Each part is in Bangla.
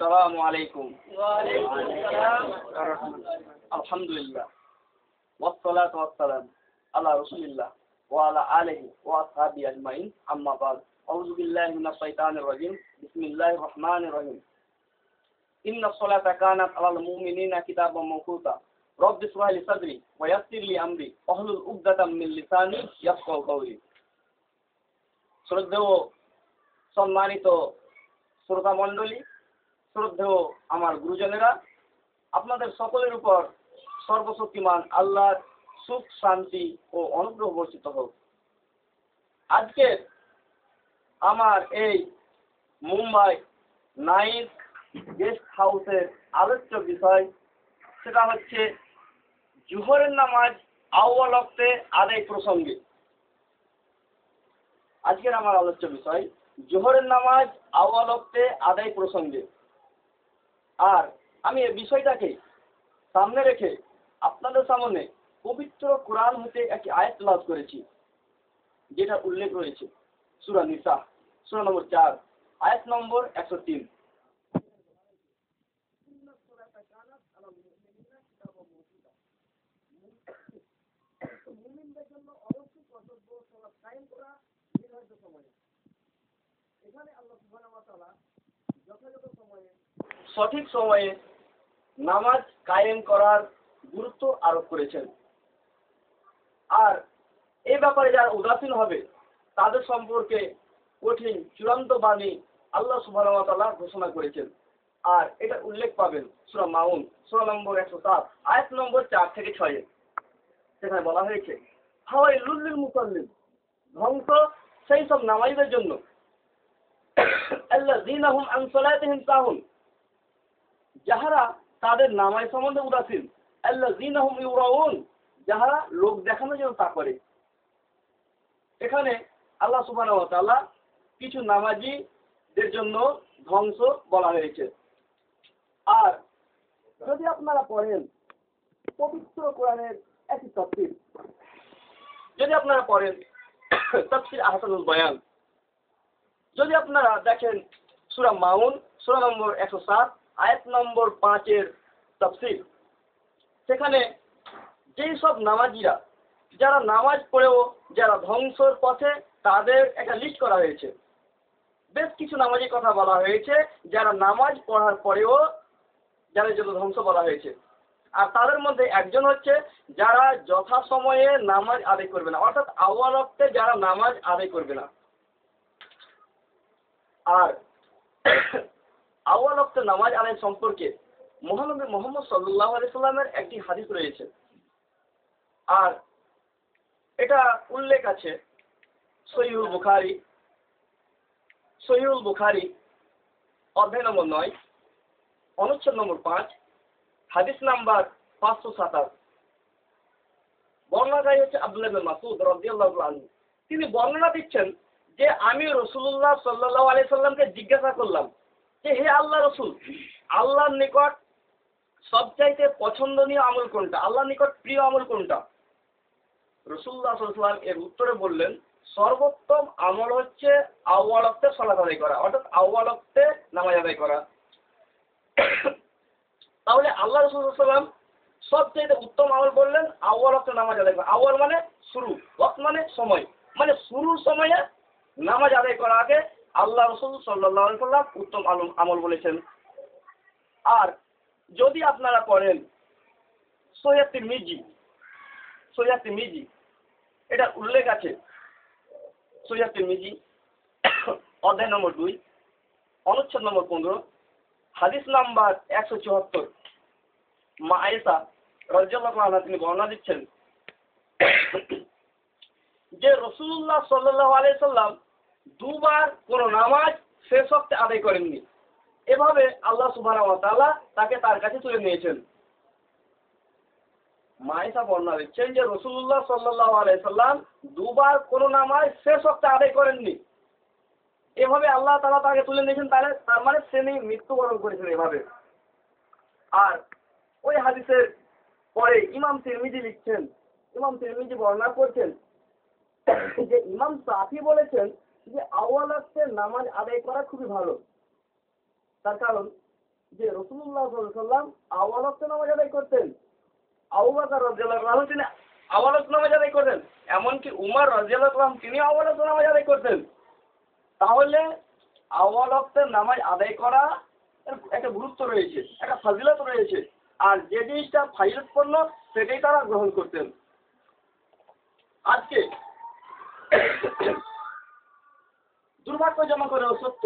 আসসালামু আলাইকুম। ওয়ালাইকুম আসসালাম। আলহামদুলিল্লাহ ওয়াসসালাতু ওয়াসসালাম আলা রাসূলিল্লাহ ওয়া আলা আলিহি ওয়া আসহাবিহি আজমাইন, আম্মা বা'দ। আউযু বিল্লাহি মিনাশ শাইতানির রাজিম। বিসমিল্লাহির রহমানির রহিম। ইন্নাস সালাতা কানাত আলাল মুমিনিনা কিতাবাম মাওকুতা। রব্বি ইশরাহ লি সাদরি ওয়া ইয়াসসির লি আমরি ওয়াহলুল উকদাতাম মিন লিসানি ইয়াফকাহু কাওলি। শ্রদ্ধেয় সম্মানিত শ্রোতা মণ্ডলী, শ্রদ্ধেয় আমার গুরুজনেরা, আপনাদের সকলের উপর সর্বশক্তিমান আল্লাহর সুখ, শান্তি ও অনুগ্রহ বর্ষিত হোক। আজকে আমার এই মুম্বাই নাইট গেস্ট হাউসের আলোচ্য বিষয়, সেটা হচ্ছে জোহরের নামাজ আউয়াল ওয়াক্তে আদায় প্রসঙ্গে। আজকের আমার আলোচ্য বিষয় জোহরের নামাজ আউয়াল ওয়াক্তে আদায় প্রসঙ্গে। আর আমি এই বিষয়টাকে সামনে রেখে আপনাদের সামনে পবিত্র কোরআন হতে একটি আয়াত তেলাওয়াত করেছি, যেটা উল্লেখ রয়েছে সূরা নিসা, সূরা নম্বর 4, আয়াত নম্বর 103। মুমিনদের জন্য অবশ্যই কর্তব্য সালাত কায়েম করা নির্ধারিত সময়ে। এখানে আল্লাহ সুবহানাহু ওয়া তাআলা যথাযথ সময়ে, সঠিক সময়ে নামাজ কায়েম করার গুরুত্ব আরোপ করেছেন। আর এই ব্যাপারে যারা উদাসীন হবে তাদের সম্পর্কে কঠিন চূড়ান্ত বাণী আল্লাহ সুবহানাহু ওয়া তাআলা ঘোষণা করেছেন। আর এটা উল্লেখ পাবেন সূরা মাউন, সূরা নম্বর 107, আয়াত নম্বর 4 থেকে 6। সেখানে বলা হয়েছে, ফাওয়াইলুল লিল মুসাল্লিন, ধ্বংস সেই সব নামাজীদের জন্য, আল্লাযীনা হুম আন সালাতিহিম সাহুন, যাহারা তাদের নামাজ সম্বন্ধে উদাসীন, আল্লাযীনা হুম ইউরাউন, যাহারা লোক দেখানোর জন্য তা করে। এখানে আল্লাহ সুবহানাহু ওয়া তাআলা কিছু নামাজীদের জন্য ধ্বংস বলা হয়েছে। আর যদি আপনারা পড়েন পবিত্র কোরআনের একটি তাফসীর, যদি আপনারা পড়েন তাফসীর আহসানুল বয়ান, যদি আপনারা দেখেন সূরা মাউন, সূরা নম্বর 107, আয়াত নম্বর 5 তাফসীর, সেখানে যেই সব নামাজীরা যারা নামাজ পড়েও যারা ধ্বংসর পথে, তাদের একটা লিস্ট করা হয়েছে। বেশ কিছু নামাজের কথা বলা হয়েছে যারা নামাজ পড়ার পরেও যাদের জন্য ধ্বংস বলা হয়েছে। আর তাদের মধ্যে একজন হচ্ছে যারা যথাসময়ে নামাজ আদায় করবে না, অর্থাৎ আউয়াল ওয়াক্তে যারা নামাজ আদায় করবে না। আর আউয়াল ওয়াক্তে নামাজ আদায় সম্পর্কে মহানবী মুহাম্মদ সাল্লাল্লাহু আলাইহি সাল্লামের একটি হাদিস রয়েছে। আর এটা উল্লেখ আছে সহিহুল বুখারী অধ্যায় নম্বর 9, অনুচ্ছেদ নম্বর 5, হাদিস নাম্বার 527। বর্ণনাকারী হচ্ছে আব্দুল্লাহ ইবনে মাসউদ রাদিয়াল্লাহু আনহু। তিনি বর্ণনা দিচ্ছেন যে আমি রাসূলুল্লাহ সাল্লাল্লাহু আলাইহি সাল্লামকে জিজ্ঞাসা করলাম যে, হে আল্লাহ রাসূল, আল্লাহর নিকট সবচাইতে পছন্দনীয় আমল কোনটা, আল্লাহর নিকট প্রিয় আমল কোনটা? রাসূলুল্লাহ সাল্লাল্লাহু আলাইহি ওয়াসাল্লাম এর উত্তরে বললেন, সর্বোত্তম আমল হচ্ছে আউয়াল ওয়াক্তে সালাত আদায় করা, অর্থাৎ আউয়াল ওয়াক্তে নামাজ আদায় করা। তাহলে আল্লাহ রাসূল সাল্লাল্লাহু আলাইহি ওয়াসাল্লাম সবচেয়ে উত্তম আমল বললেন আউয়াল ওয়াক্তে নামাজ আদায় করা। আউয়াল মানে শুরু, ওয়াক্ত মানে সময়, মানে শুরুর সময়ে নামাজ আদায় করা আগে আল্লাহ রাসূল সাল্লাল্লাহু আলাইহি ওয়াসাল্লাম উত্তম আমল বলেছেন। আর যদি আপনারা পড়েন সহিহ তিরমিজি, এটা উল্লেখ আছে সহিহ তিরমিজি অধ্যায় নম্বর 2, অনুচ্ছেদ নম্বর 15, হাদিস নাম্বার 174। মা আয়েশা রাদিয়াল্লাহু আনহা তিনি বর্ণনা দিচ্ছেন যে রাসূলুল্লাহ সাল্লাল্লাহু আলাইহি সাল্লাম দুবার কোন নামাজ শেষ ওয়াক্তে আদায় করেননি। এভাবে আল্লাহ সুবহানাহু ওয়া তাআলা তাকে তার কাছে তুলে নিয়েছেন। মা আয়েশা বর্ণনা দিচ্ছেন যে রাসূলুল্লাহ সাল্লাল্লাহু আলাইহি সাল্লাম দুবার কোন নামাজ শেষ ওয়াক্তে আদায় করেননি। এভাবে আল্লাহ তাআলা তাকে তুলে নিয়েছেন, তার মানে তিনি মৃত্যুবরণ করেছেন এভাবে। আর ওই হাদিসের পরে ইমাম তিরমিজি বর্ণনা করছেন যে ইমাম শাফি বলেছেন যে আউয়াল ওয়াক্তে নামাজ আদায় করা খুবই ভালো। তার কারণ যে রাসূলুল্লাহ সাল্লাল্লাহু আলাইহি ওয়াসাল্লাম আউয়াল ওয়াক্তে নামাজ আদায় করতেন। আবু বকর রাদিয়াল্লাহু আনহু তিনি আউয়াল ওয়াক্তে নামাজ আদায় করতেন। এমনকি উমর রাদিয়াল্লাহু আনহু তিনি আউয়াল ওয়াক্তে নামাজ আদায় করতেন। তাহলে আউয়াল ওয়াক্তের নামাজ আদায় করা একটা গুরুত্ব রয়েছে, একটা ফজিলত রয়েছে। আর যে জিনিসটা ফাজিলতপূর্ণ সেটাই তারা গ্রহণ করতেন। আজকে দুর্ভাগ্যজনক হলেও সত্য,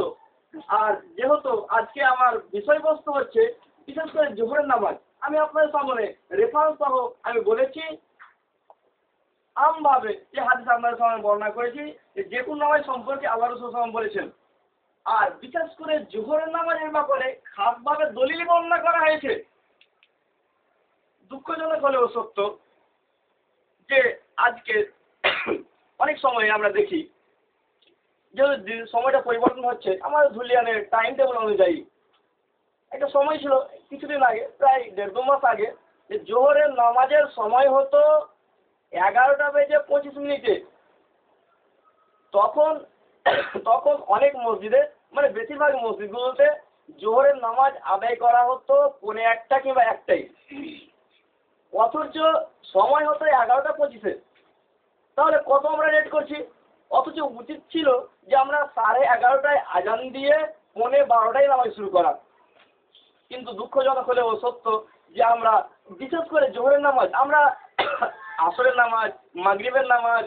আর যেহেতু আজকে আমার বিষয়বস্তু হচ্ছে বিশেষ করে জোহরের নামাজ, আমি আপনাদের সামনে রেফারেন্স সহ আমি বলেছি আমভাবে যে হাদিস আপনাদের সামনে বর্ণনা করেছি যে কোনো নামাজ সম্পর্কে আল্লাহ রাসূল সাল্লাল্লাহু আলাইহি ওয়াসাল্লাম বলেছেন। আর বিশেষ করে জোহরের নামাজের ব্যাপারে খাসভাবে দলিল বর্ণনা করা হয়েছে। দুঃখজনক হলেও সত্য যে আজকে অনেক সময় আমরা দেখি যে সময়টা পরিবর্তন হচ্ছে আমাদের ধুলিয়ানের টাইম টেবিল অনুযায়ী। একটা সময় ছিল কিছুদিন আগে, প্রায় 1.5 মাস আগে, যে জোহরের নামাজের সময় হতো 11:25। তখন অনেক মসজিদে, মানে বেশিরভাগ মসজিদগুলোতে জোহরের নামাজ আদায় করা হতো 1:45 কিংবা 1টায়, অথচ সময় হতো 11:25। তাহলে কত আমরা লেট করছি? অথচ উচিত ছিল যে আমরা 11:30টায় আজান দিয়ে 11:45টায় নামাজ শুরু করা। কিন্তু দুঃখজনক হলেও সত্য যে আমরা বিশেষ করে জোহরের নামাজ, আমরা আসরের নামাজ, মাগরিবের নামাজ,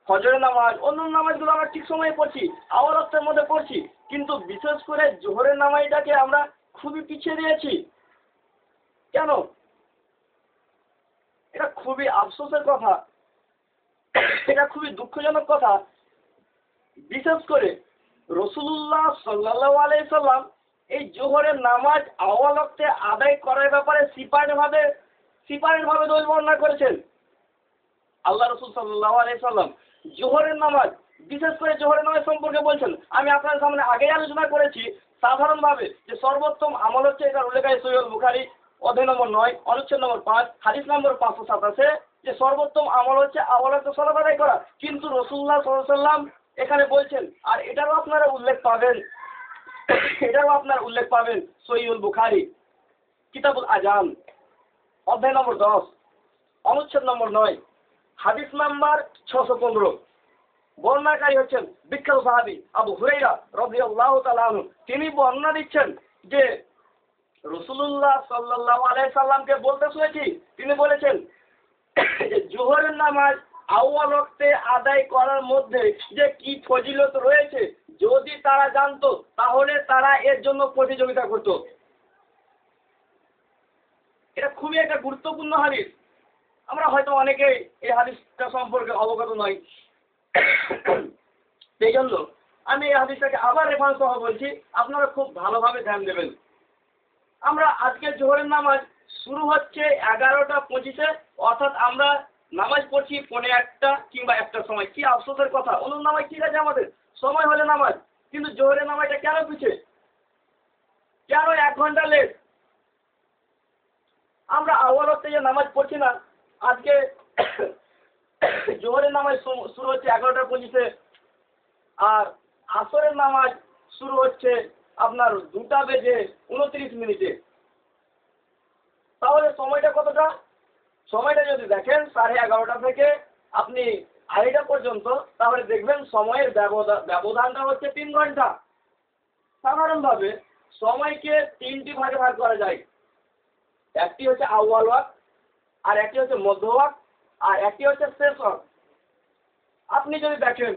ফজরের নামাজ, অন্য নামাজগুলো আমরা ঠিক সময়ে পড়ছি, আউয়াল ওয়াক্তের মধ্যে পড়ছি, কিন্তু বিশেষ করে জোহরের নামাজটাকে আমরা খুবই পিছিয়ে দিয়েছি। কেন? এটা খুবই আফসোসের কথা, এটা খুবই দুঃখজনক কথা। বিশেষ করে রাসূলুল্লাহ সাল্লাল্লাহু আলাইহি ওয়াসাল্লাম এই জোহরের নামাজ আউয়াল ওয়াক্তে আদায় করার ব্যাপারে সিপারেটভাবে দলিল বর্ণনা করেছেন। আল্লাহ রাসূল সাল্লাল্লাহু আলাইহি ওয়াসাল্লাম জোহরের নামাজ, বিশেষ করে জোহরের নামাজ সম্পর্কে বলছেন। আমি আপনাদের সামনে আগেই আলোচনা করেছি সাধারণভাবে যে সর্বোত্তম আমল হচ্ছে, এটা উল্লেখ আছে সহিহ বুখারী অধ্যায় নম্বর 9 অনুচ্ছেদ নম্বর 5 হাদিস নম্বর 527, যে সর্বোত্তম আমল হচ্ছে আউয়াল ওয়াক্তে সালাত আদায় করা। কিন্তু রাসূলুল্লাহ সাল্লাল্লাহু আলাইহি ওয়াসাল্লাম এখানে বলছেন, আর এটারও আপনারা উল্লেখ পাবেন সহিহুল বুখারী কিতাবুল আযান অধ্যায় নম্বর 10 অনুচ্ছেদ নম্বর 9 হাদিস নাম্বার 615। বর্ণনাকারী হচ্ছেন বিখ্যাত সাহাবী আবু হুরায়রা রাদিয়াল্লাহু তাআলা আনহু। তিনি বর্ণনা দিচ্ছেন যে রাসূলুল্লাহ সাল্লাল্লাহু আলাইহি সাল্লামকে বলতে শুনেছি, তিনি বলেছেন যে জোহরের নামাজ আউয়াল ওয়াক্তে আদায় করার মধ্যে যে কি ফজিলত রয়েছে, যদি তারা জানতো তাহলে তারা এর জন্য প্রতিযোগিতা করত। এটা খুবই একটা গুরুত্বপূর্ণ হাদিস। আমরা হয়তো অনেকেই এই হাদিসটা সম্পর্কে অবগত নই। সেই জন্য আমি এই হাদিসটাকে আবার রেফারেন্স সহ বলছি, আপনারা খুব ভালোভাবে ধ্যান দেবেন। আমরা আজকে জোহরের নামাজ শুরু হচ্ছে 11:25, অর্থাৎ আমরা নামাজ পড়ছি 1:45 কিংবা 1টার সময়। কি আফসোসের কথা, অন্য নামাজ ঠিক আছে আমাদের সময় হলে নামাজ, কিন্তু জোহরের নামাজটা কেন পিছে, কেন 1 ঘন্টা লেট? আমরা আউয়াল ওয়াক্তে যে নামাজ পড়ছি না, আজকে জোহরের নামাজ শুরু হচ্ছে 11:25, আর আসরের নামাজ শুরু হচ্ছে আপনার 2:29। তাহলে সময়টা কতটা? সময়টা যদি দেখেন 11:30 থেকে আপনি 2:30 পর্যন্ত, তাহলে দেখবেন সময়ের ব্যবধানটা হচ্ছে 3 ঘন্টা। সাধারণভাবে সময়কে 3টি ভাগে ভাগ করা যায়। একটি হচ্ছে আউয়াল ওয়াক্ত, আর একটি হচ্ছে মধ্য ওয়াক্ত, আর একটি হচ্ছে শেষ ওয়াক্ত। আপনি যদি দেখেন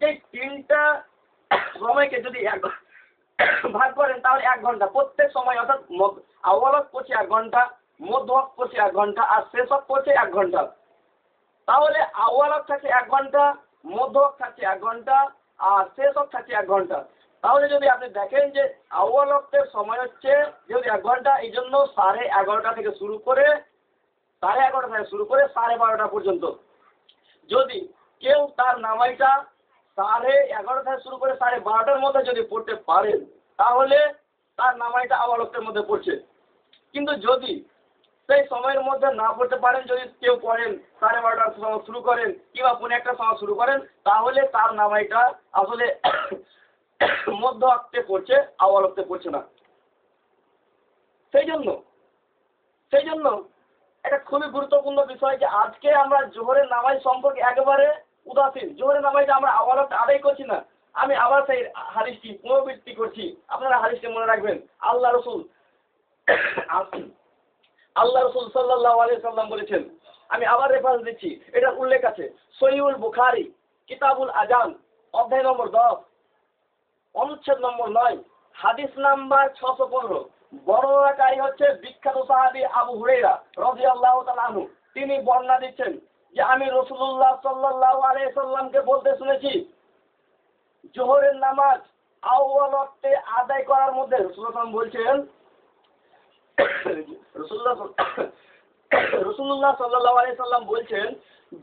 এই 3টা সময়কে যদি ভাগ করেন তাহলে 1 ঘন্টা প্রত্যেক সময়, অর্থাৎ আউয়াল ওয়াক্ত পড়ছে 1 ঘন্টা, মধ্য ওয়াক্ত পড়ছে 1 ঘন্টা, আর শেষ ওয়াক্ত পড়ছে 1 ঘন্টা। তাহলে আউয়াল ওয়াক্ত থাকছে 1 ঘন্টা, মধ্য ওয়াক্ত থাকছে 1 ঘন্টা, আর শেষ ওয়াক্ত থাকছে 1 ঘন্টা। তাহলে যদি আপনি দেখেন যে আউয়াল ওয়াক্তের সময় হচ্ছে যেহেতু 1 ঘন্টা, এই জন্য 11:30 থেকে শুরু করে 12:30 পর্যন্ত। যদি কেউ তার নামাজটা 11:30 থেকে শুরু করে 12:30টার মধ্যে যদি পড়তে পারেন, তাহলে তার নামাজটা আউয়াল ওয়াক্তের মধ্যে পড়ছে। কিন্তু যদি সেই সময়ের মধ্যে না পড়তে পারেন, যদি কেউ পড়েন 12:30টার সময় শুরু করেন কিংবা 1:45টার সময় শুরু করেন, তাহলে তার নামাজটা আসলে মধ্য ওয়াক্তে পড়ছে, আউয়াল ওয়াক্তে পড়ছে না। সেই জন্য এটা খুবই গুরুত্বপূর্ণ বিষয় যে আজকে আমরা জোহরের নামাজ সম্পর্কে একেবারে উদাসীন। জোহরের নামাজে আমরা আওয়ালত আদায় করছি না। আমি আবার সেই হাদিসটি পুনরাবৃত্তি করছি, আপনারা হাদিসটি মনে রাখবেন। আল্লাহ রসুল সাল্লাল্লাহু আলাইহি সাল্লাম বলেছেন, আমি আবার রেফারেন্স দিচ্ছি, এটার উল্লেখ আছে সহিহুল বুখারী কিতাবুল আযান অধ্যায় নম্বর 10 অনুচ্ছেদ নম্বর 9 হাদিস নাম্বার 615। বর্ণনাকারী হচ্ছে বিখ্যাত সাহাবী আবু হুরায়রা রাদিয়াল্লাহু তাআলা আনহু। তিনি বর্ণনা দিচ্ছেন যে আমি রাসূলুল্লাহ সাল্লাল্লাহু আলাইহি সাল্লামকে বলতে শুনেছি, জোহরের নামাজ আউয়াল ওয়াক্তে আদায় করার মধ্যে রাসূলুল্লাহ বলছেন, রাসূলুল্লাহ সাল্লাল্লাহু আলাইহি সাল্লাম বলছেন,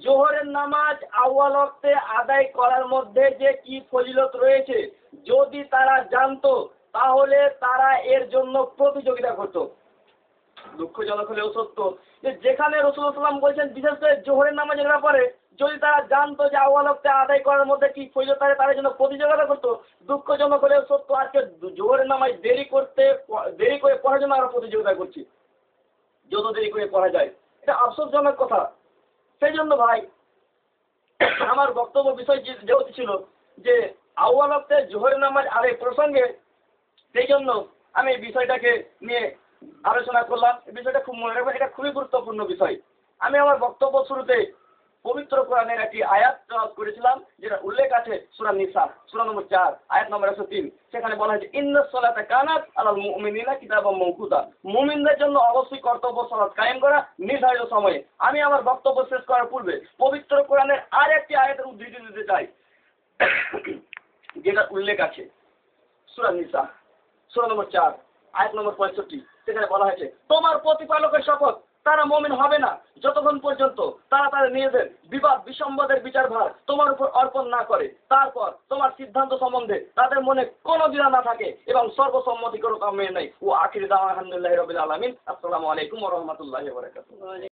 জোহরের নামাজ আউয়াল ওয়াক্তে আদায় করার মধ্যে যে কি ফজিলত রয়েছে যদি তারা জানতো তাহলে তারা এর জন্য প্রতিযোগিতা করত। দুঃখজনক হলেও সত্য যে যেখানে রাসূলুল্লাহ সাল্লাল্লাহু আলাইহি ওয়াসাল্লাম বলছেন বিশেষ করে জোহরের নামাজের ব্যাপারে যদি তারা জানতো যে আউয়াল ওয়াক্তে আদায় করার মধ্যে কি ফজিলত আছে তার জন্য প্রতিযোগিতা করতো। দুঃখজনক হলেও সত্য আজকে জোহরের নামাজ দেরি করে পড়ার জন্য আমরা প্রতিযোগিতা করছি, যত দেরি করে পড়া যায়। এটা আফসোসজনক কথা। সেই জন্য ভাই আমার বক্তব্য বিষয় যেহেতু ছিল যে আউয়াল ওয়াক্তে জোহরের নামাজ আদায় প্রসঙ্গে, সেই জন্য আমি এই বিষয়টাকে নিয়ে আলোচনা করলাম। এই বিষয়টা খুব মনে রাখবেন, এটা খুবই গুরুত্বপূর্ণ বিষয়। আমি আমার বক্তব্য শুরুতে পবিত্র কোরআনের একটি আয়াত তেলাওয়াত করেছিলাম, যেটা উল্লেখ আছে সূরা নিসা সূরা নম্বর 4 আয়াত নম্বর 103। সেখানে বলা হয়েছে ইন্নাস সালাতা কানাত আলাল মুমিনিনা কিতাবাম মাওকুতা, মুমিনদের জন্য অবশ্যই কর্তব্য সালাত কায়েম করা নির্ধারিত সময়ে। আমি আমার বক্তব্য শেষ করার পূর্বে পবিত্র কোরআনের আর একটি আয়াতের উদ্ধৃতি দিতে চাই, যেটা উল্লেখ আছে সূরা নিসা সূরা নম্বর 4 আয়াত নম্বর 65। সেখানে বলা হয়েছে, তোমার প্রতিপালকের শপথ তারা মুমিন হবে না যতক্ষণ পর্যন্ত তারা তাদের নিজেদের বিবাদ বিসম্বাদের বিচার ভার তোমার উপর অর্পণ না করে, তারপর তোমার সিদ্ধান্ত সম্বন্ধে তাদের মনে কোনো দ্বিধা না থাকে এবং সর্বসম্মতি কোনো কাম মেনে নেয়। ও আখির দাওয়ানা আলহামদুলিল্লাহি রাব্বিল আলামিন। আসসালামু আলাইকুম ওয়া রাহমাতুল্লাহি ওয়া বারাকাতুহু।